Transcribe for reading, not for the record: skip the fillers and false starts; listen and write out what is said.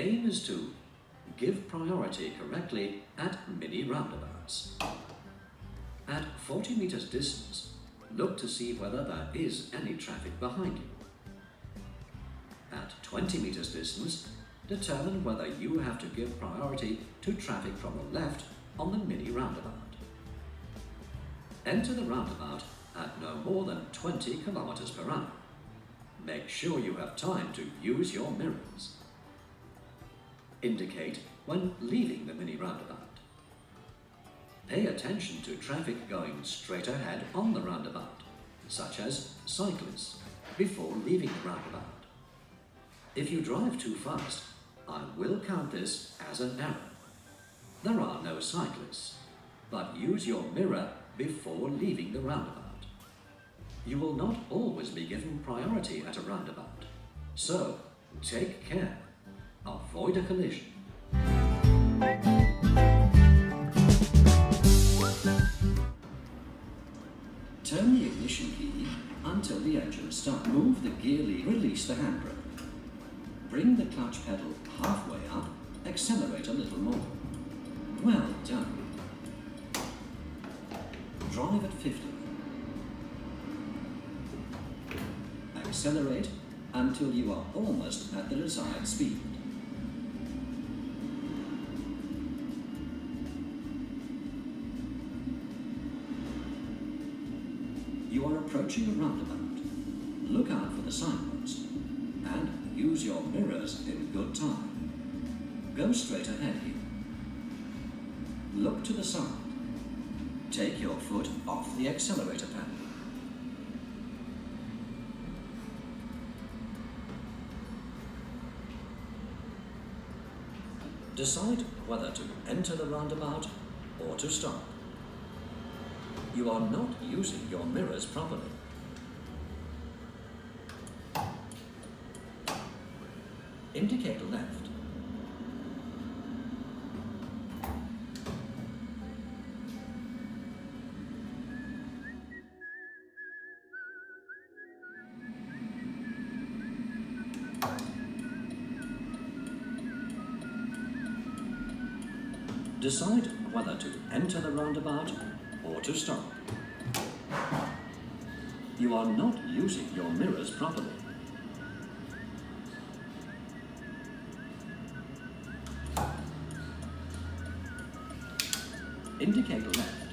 aim is to give priority correctly at mini roundabouts. At 40 meters distance, look to see whether there is any traffic behind you. At 20 meters distance, determine whether you have to give priority to traffic from the left on the mini roundabout. Enter the roundabout at no more than 20 kilometers per hour. Make sure you have time to use your mirrors. Indicate when leaving the mini roundabout. Pay attention to traffic going straight ahead on the roundabout, such as cyclists, before leaving the roundabout. If you drive too fast, I will count this as an error. There are no cyclists, but use your mirror before leaving the roundabout. You will not always be given priority at a roundabout, so take care. Avoid a collision. Turn the ignition key until the engine starts. Move the gear lever, release the handbrake. Bring the clutch pedal halfway up, accelerate a little more. Well done. Drive at 50. Accelerate until you are almost at the desired speed. You are approaching a roundabout. Look out for the signpost and use your mirrors in good time. Go straight ahead here. Look to the side. Take your foot off the accelerator pedal. Decide whether to enter the roundabout or to stop. You are not using your mirrors properly. Indicate left. Decide whether to enter the roundabout or to stop. You are not using your mirrors properly. Indicate left.